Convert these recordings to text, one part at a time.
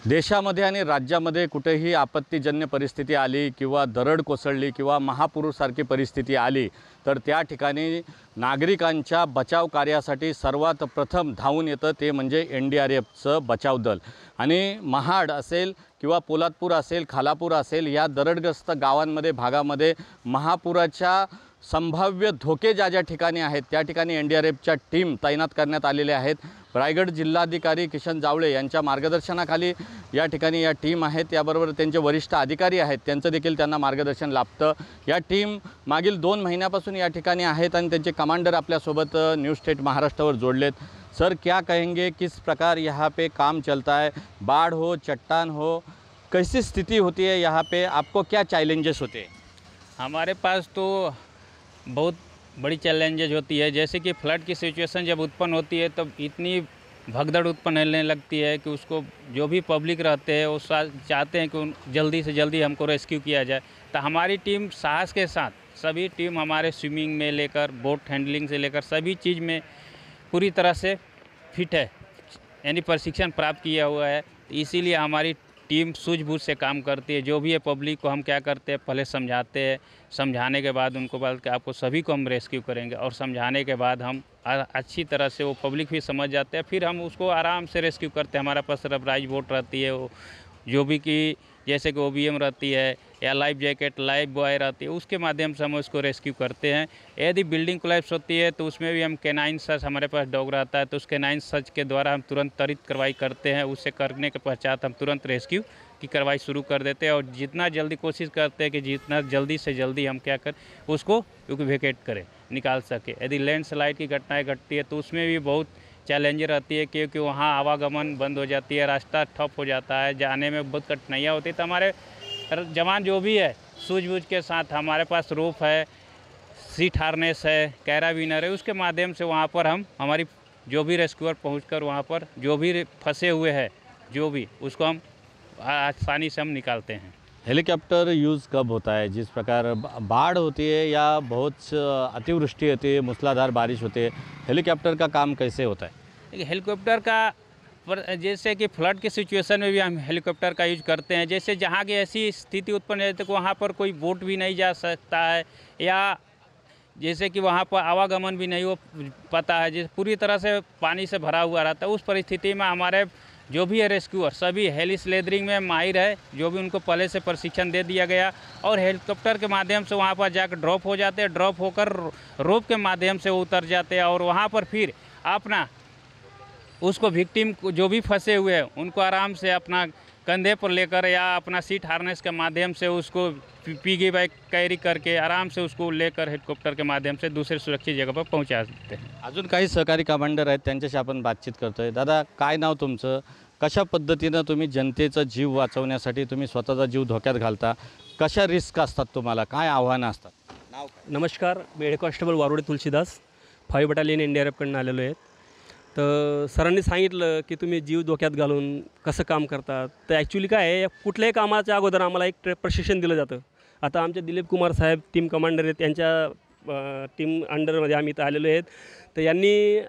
देशामध्ये आणि राज्यामध्ये कुठेही आपत्तीजन्य परिस्थिती आली किंवा दरड कोसळली किंवा महापूरसारखी परिस्थिती आली तर त्या ठिकाणी नागरिकांच्या बचाव कार्यासाठी सर्वात प्रथम धावून येतं ते म्हणजे NDRFचं बचाव दल। आणि महाड असेल किंवा पोलादपूर असेल, खालापूर असेल, या दरडग्रस्त गावांमध्ये भागामध्ये महापुराच्या संभाव्य धोके ज्या ठिकाणी आहेत त्या ठिकाणी NDRFच्या टीम तैनात करण्यात आलेल्या आहेत। रायगड जिल्हाधिकारी किशन जावळे यांच्या मार्गदर्शनाखाली या ठिकाणी या टीम आहेत, त्याबरोबर त्यांचे वरिष्ठ अधिकारी आहेत, त्यांचं देखील त्यांना मार्गदर्शन लाभतं। या टीम मागील 2 महिन्यापासून या ठिकाणी आहेत आणि त्यांचे कमांडर आपल्यासोबत न्यूज़ स्टेट महाराष्ट्रावर जोड़लेत। सर, क्या कहेंगे, किस प्रकार यहाँ पे काम चलता है? बाढ़ हो, चट्टान हो, कैसी स्थिति होती है यहाँ पे? आपको क्या चैलेंजेस होते हैं? हमारे पास तो बहुत बड़ी चैलेंजेज होती है। जैसे कि फ्लड की सिचुएशन जब उत्पन्न होती है तब इतनी भगदड़ उत्पन्न होने लगती है कि उसको जो भी पब्लिक रहते हैं वो चाहते हैं कि जल्दी से जल्दी हमको रेस्क्यू किया जाए। तो हमारी टीम साहस के साथ, सभी टीम हमारे स्विमिंग में लेकर बोट हैंडलिंग से लेकर सभी चीज़ में पूरी तरह से फिट है, यानी प्रशिक्षण प्राप्त किया हुआ है। इसीलिए हमारी टीम सूझबूझ से काम करती है। जो भी है पब्लिक को हम क्या करते हैं, पहले समझाते हैं, समझाने के बाद उनको बोलते कि आपको सभी को हम रेस्क्यू करेंगे, और समझाने के बाद हम अच्छी तरह से वो पब्लिक भी समझ जाते हैं, फिर हम उसको आराम से रेस्क्यू करते हैं। हमारे पास रबराइज बोट रहती है, वो जो भी कि जैसे कि OBM रहती है या लाइफ जैकेट, लाइफ बॉय रहती है, उसके माध्यम से हम उसको रेस्क्यू करते हैं। यदि बिल्डिंग कोलैप्स होती है तो उसमें भी हम कैनाइन सर्च, हमारे पास डॉग रहता है, तो उस कैनाइन सर्च के द्वारा हम तुरंत त्वरित कार्रवाई करते हैं। उससे करने के पश्चात हम तुरंत रेस्क्यू की कार्रवाई शुरू कर देते हैं और जितना जल्दी कोशिश करते हैं कि जितना जल्दी से जल्दी हम क्या कर उसको इवैक्यूएट करें, निकाल सके। यदि लैंडस्लाइड की घटनाएँ घटती है तो उसमें भी बहुत चैलेंज रहती है, क्योंकि वहाँ आवागमन बंद हो जाती है, रास्ता ठप हो जाता है, जाने में बहुत कठिनाइयाँ होती है। तो हमारे जवान जो भी है सूझबूझ के साथ, हमारे पास रोप है, सीट हार्नेस है, कैराबिनर है, उसके माध्यम से वहाँ पर हम हमारी जो भी रेस्क्यूअर पहुँचकर वहाँ पर जो भी फंसे हुए हैं जो भी उसको हम आसानी से हम निकालते हैं। हेलीकॉप्टर यूज़ कब होता है? जिस प्रकार बाढ़ होती है या बहुत अतिवृष्टि होती है, मूसलाधार बारिश होती है, हेलीकॉप्टर का काम कैसे होता है? देखिए, हेलीकॉप्टर का जैसे कि फ्लड की सिचुएशन में भी हम हेलीकॉप्टर का यूज करते हैं। जैसे जहाँ की ऐसी स्थिति उत्पन्न है तो वहाँ पर कोई बोट भी नहीं जा सकता है, या जैसे कि वहाँ पर आवागमन भी नहीं हो पाता है, जैसे पूरी तरह से पानी से भरा हुआ रहता है। उस परिस्थिति में हमारे जो भी है रेस्क्यूअर सभी हेली स्लेदरिंग में माहिर है, जो भी उनको पहले से प्रशिक्षण दे दिया गया, और हेलीकॉप्टर के माध्यम से वहाँ पर जाकर ड्रॉप हो जाते हैं। ड्रॉप होकर रोप के माध्यम से वो उतर जाते हैं और वहाँ पर फिर अपना उसको विक्टिम जो भी फंसे हुए हैं उनको आराम से अपना कंधे पर लेकर या अपना सीट हार्नेस के माध्यम से उसको पिगी बैग कैरी करके आराम से उसको लेकर हेलीकॉप्टर के माध्यम से दूसरे सुरक्षित जगह पर पहुंचा देते हैं। अजून काही सहकारी कमांडर आहेत, त्यांच्याशी आपण बातचीत करतोय। दादा, काय नाव तुमचं? कशा पद्धतीनं तुम्ही जनतेचा जीव वाचवण्यासाठी तुम्ही स्वतःचा जीव धोक्यात घालता? कशा रिस्क असतात तुम्हाला? काय आव्हानं असतात? नाव काय? नमस्कार, मी हेड कॉन्स्टेबल वारोडे तुलसीदास, 5 बटालियन NDRFकडून आलेलो आहेत। तर सरांनी सांगितलं की तुम्ही जीव धोक्यात घालून कसं काम करतात। तर ॲक्च्युली काय आहे, कुठल्याही कामाच्या अगोदर आम्हाला एक प्रशिक्षण दिलं जातं। आता आमचे दिलीप कुमार साहेब टीम कमांडर आहेत, त्यांच्या टीम अंडरमध्ये आम्ही इथं आलेलो आहेत। तर यांनी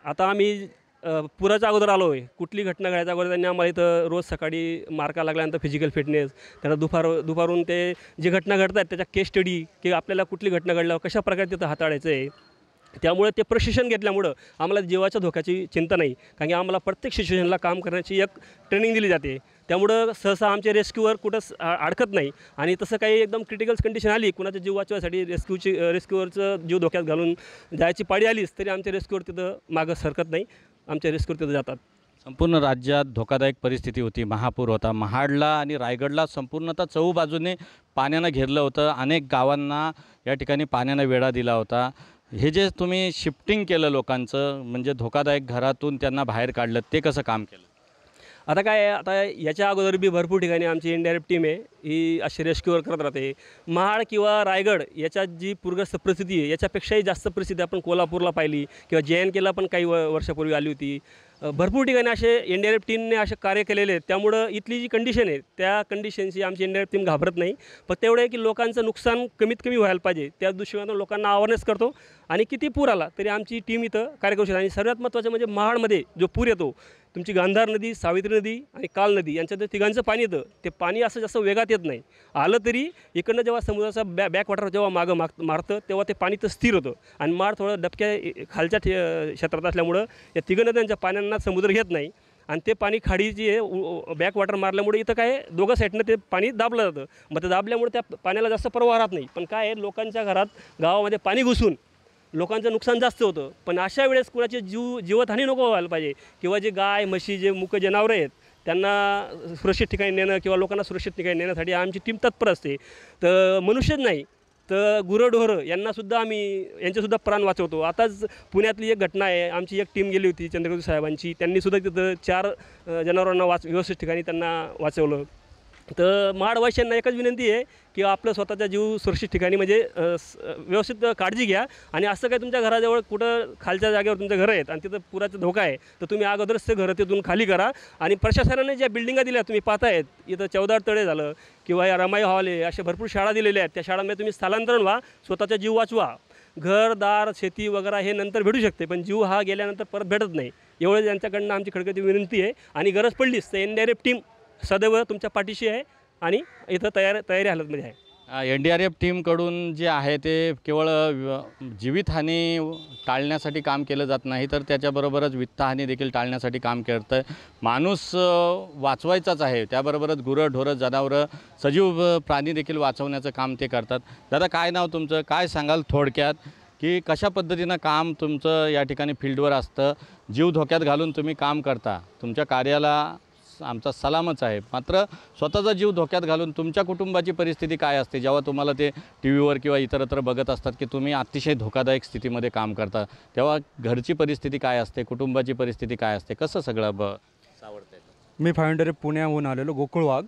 आता आम्ही पुराच्या अगोदर आलो आहे, कुठली घटना घडायच्या अगोदर त्यांनी आम्हाला इथं रोज सकाळी मार्का लागल्यानंतर फिजिकल फिटनेस, त्याला दुपारून ते जी घटना घडतात त्याच्या केस स्टडी, की आपल्याला कुठली घटना घडल्यावर कशा प्रकारे तिथं हाताळायचं आहे। त्यामुळे ते प्रशिक्षण घेतल्यामुळं आम्हाला जीवाच्या धोक्याची चिंता नाही, कारण की आम्हाला प्रत्येक सिच्युएशनला काम करण्याची एक ट्रेनिंग दिली जाते। त्यामुळं सहसा आमचे रेस्क्यूअर कुठंच अडकत नाही, आणि तसं काही एकदम क्रिटिकल कंडिशन आली, कुणाचा जीव वाचवायसाठी रेस्क्यूअरचं जीव धोक्यात घालून जायची पाळी आलीच तरी आमचे रेस्क्यूअर तिथं मागं सरकत नाही, आमचे रेस्क्यूअर तिथं जातात। संपूर्ण राज्यात धोकादायक परिस्थिती होती, महापूर होता। महाडला आणि रायगडला संपूर्णतः चहूबाजूने पाण्यानं घेरलं होतं, अनेक गावांना या ठिकाणी पाण्यानं वेढा दिला होता। हे जे तुम्ही शिफ्टिंग केलं लोकांचं, म्हणजे धोकादायक घरातून त्यांना बाहेर काढलं, ते कसं काम केलं? आता काय आहे, आता याच्या अगोदर बी भरपूर ठिकाणी आमची NDRF टीम आहे ही अशी रेस्क्यूअर करत राहते। महाड किंवा रायगड याच्यात जी पूरग्रस्त परिस्थिती आहे याच्यापेक्षाही जास्त परिस्थिती आपण कोल्हापूरला पाहिली, किंवा JNKला पण काही वर्षापूर्वी आली होती। भरपूर ठिकाणी असे NDRF टीमने असे कार्य केलेले आहेत. त्यामुळं इथली जी कंडिशन आहे त्या कंडिशनशी आमची NDRF टीम घाबरत नाही. फक्त एवढं आहे की लोकांचं नुकसान कमीत कमी व्हायला पाहिजे, त्या दृष्टीने लोकांना अवेअरनेस करतो. आणि किती पूर आला तरी आमची टीम इथं कार्य करू शकते. आणि सर्वात महत्त्वाचं म्हणजे महाडमध्ये जो पूर येतो, तुमची गांधार नदी, सावित्री नदी आणि काल नदी यांच्यात तिघांचं पाणी येतं, ते पाणी असं जास्त वेगात येत नाही. आलं तरी इकडनं जेव्हा समुद्राचा बॅकवॉटर जेव्हा मारतं तेव्हा ते पाणी तर स्थिर होतं. आणि माड थोडं डबक्या खालच्या क्षेत्रात असल्यामुळं या तिघं नद्यांच्या पाण्यांना समुद्र घेत नाही. आणि ते पाणी खाडी जी आहे बॅकवॉटर मारल्यामुळे इथं काय दोघं साईडनं ते पाणी दाबलं जातं. मग ते दाबल्यामुळे त्या पाण्याला जास्त प्रवाह राहत नाही. पण काय आहे, लोकांच्या घरात गावामध्ये पाणी घुसून लोकांचं नुकसान जास्त होतं. पण अशा वेळेस कुणाची जीवहानी नको व्हायला पाहिजे, किंवा जे गाय म्हशी जे मुक जनावरं आहेत त्यांना सुरक्षित ठिकाणी नेणं किंवा लोकांना सुरक्षित ठिकाणी नेण्यासाठी आमची टीम तत्पर असते. तर मनुष्यच नाही तर गुरंढोरं यांचेसुद्धा प्राण वाचवतो. आताच पुण्यातली एक घटना आहे, आमची एक टीम गेली होती चंद्रकांत साहेबांची, त्यांनीसुद्धा तिथं 4 जनावरांना व्यवस्थित ठिकाणी त्यांना वाचवलं. तर महाडवासियांना एकच विनंती आहे की आपलं स्वतःचा जीव सुरक्षित ठिकाणी म्हणजे व्यवस्थित काळजी घ्या. आणि असं काय तुमच्या घराजवळ कुठं खालच्या जागेवर तुमचं घरं आहेत आणि तिथं पुराचा धोका आहे, तर तुम्ही अगोदरच ते घरं तिथून खाली करा. आणि प्रशासनाने ज्या बिल्डिंगा दिल्या तुम्ही पाहतायत, इथं 14 तळे झालं किंवा या रमाई हॉल आहे, अशा भरपूर शाळा दिलेल्या आहेत. त्या शाळांमध्ये तुम्ही स्थलांतरण व्हा, स्वतःचा जीव वाचवा. घरदार शेती वगैरे हे नंतर भेटू शकते, पण जीव हा गेल्यानंतर परत भेटत नाही. एवढं त्यांच्याकडनं आमची खडखडी विनंती आहे. आणि गरज पडलीच तर NDRF टीम सदैव तुमच्या पाठीशी आहे आणि इथं तयारी हालतमध्ये आहे. NDRF टीमकडून जे आहे ते केवळ जीवितहानी टाळण्यासाठी काम केलं जात नाही, तर त्याच्याबरोबरच वित्तहानी देखील टाळण्यासाठी काम करतं आहे. माणूस वाचवायचाच आहे, त्याबरोबरच गुरंढोरं जनावरं सजीव प्राणी देखील वाचवण्याचं काम ते करतात. दादा, काय नाव तुमचं, काय सांगाल थोडक्यात की कशा पद्धतीनं काम तुमचं या ठिकाणी फील्डवर असतं, जीव धोक्यात घालून तुम्ही काम करता, तुमच्या कार्याला आमचा सलामच आहे, मात्र स्वतःचा जीव धोक्यात घालून तुमच्या कुटुंबाची परिस्थिती काय असते जेव्हा तुम्हाला ते टीव्हीवर किंवा इतरत्र बघत असतात की तुम्ही अतिशय धोकादायक स्थितीमध्ये काम करता, तेव्हा घरची परिस्थिती काय असते, कुटुंबाची परिस्थिती काय असते, कसं सगळं सावरतं? मी NDRF पुण्याहून आलेलो, गोकुळ वाघ.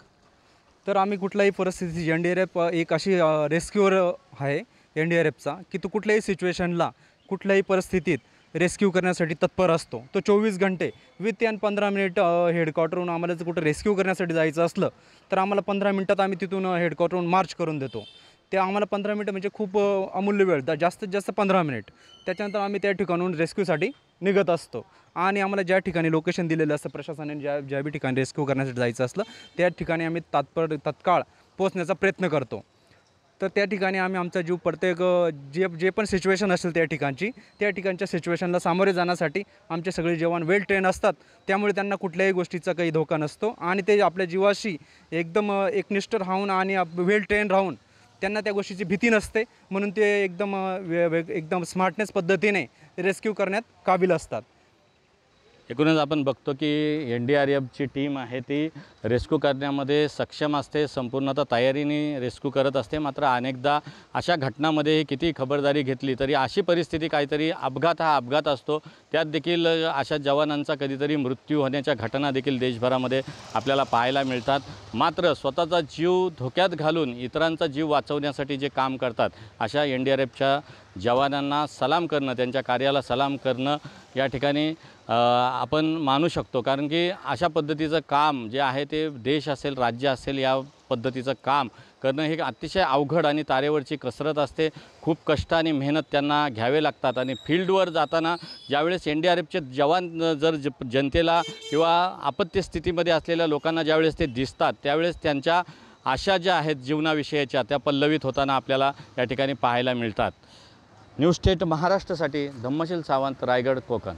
तर आम्ही कुठल्याही परिस्थिती NDRF एक अशी रेस्क्यूअर आहे NDRFचा की तो कुठल्याही सिच्युएशनला कुठल्याही परिस्थितीत रेस्क्यू करण्यासाठी तत्पर असतो. तो 24 घंटे विथ 15 मिनिट हेडक्वार्टरहून आम्हाला जर कुठं रेस्क्यू करण्यासाठी जायचं असलं तर आम्हाला 15 मिनटात आम्ही तिथून हेडक्वार्टरहून मार्च करून देतो. ते आम्हाला 15 मिनटं म्हणजे खूप अमूल्य वेळ, जास्तीत जास्त 15 मिनिट. त्याच्यानंतर आम्ही त्या ठिकाणून रेस्क्यूसाठी निघत असतो. आणि आम्हाला ज्या ठिकाणी लोकेशन दिलेलं असतं प्रशासनाने, ज्या बी ठिकाणी रेस्क्यू करण्यासाठी जायचं असलं त्या ठिकाणी आम्ही तत्काळ पोहोचण्याचा प्रयत्न करतो. तर त्या ठिकाणी आम्ही आमचा जीव प्रत्येक जे पण सिच्युएशन असेल त्या ठिकाणच्या सिच्युएशनला सामोरे जाण्यासाठी आमचे सगळे जवान वेल ट्रेन असतात. त्यामुळे त्यांना कुठल्याही गोष्टीचा काही धोका नसतो आणि ते आपल्या जीवाशी एकदम एकनिष्ठ राहून आणि वेल ट्रेन राहून त्यांना त्या गोष्टीची भीती नसते, म्हणून ते एकदम स्मार्टनेस पद्धतीने रेस्क्यू करण्यात काबिल असतात. एकूणच आपण बघतो की NDRFची टीम आहे ती रेस्क्यू करण्यामध्ये सक्षम असते, संपूर्णतः तयारीने रेस्क्यू करत असते. मात्र अनेकदा अशा घटनांमध्ये किती खबरदारी घेतली तरी अशी परिस्थिती काहीतरी अपघात हा अपघात असतो, त्यात देखील अशा जवानांचा कधीतरी मृत्यू होण्याच्या घटना देखील देशभरामध्ये आपल्याला पाहायला मिळतात. मात्र स्वतःचा जीव धोक्यात घालून इतरांचा जीव वाचवण्यासाठी जे काम करतात अशा NDRFच्या जवानांना सलाम करणं, त्यांच्या कार्याला सलाम करणं या ठिकाणी आपण मानू शकतो. कारण की अशा पद्धतीचं काम जे आहे ते देश असेल, राज्य असेल, या पद्धतीचं काम करणं हे अतिशय अवघड आणि तारेवरची कसरत असते. खूप कष्ट आणि मेहनत त्यांना घ्यावे लागतात. आणि फील्डवर जाताना ज्यावेळेस NDRFचे जवान जर जनतेला किंवा आपत्ती स्थितीमध्ये असलेल्या लोकांना ज्यावेळेस ते दिसतात त्यावेळेस त्यांच्या आशा ज्या आहेत जीवनाविषयीच्या त्या पल्लवित होताना आपल्याला या ठिकाणी पाहायला मिळतात. न्यूज स्टेट महाराष्ट्रासाठी धम्मशील सावंत, रायगड, कोकण.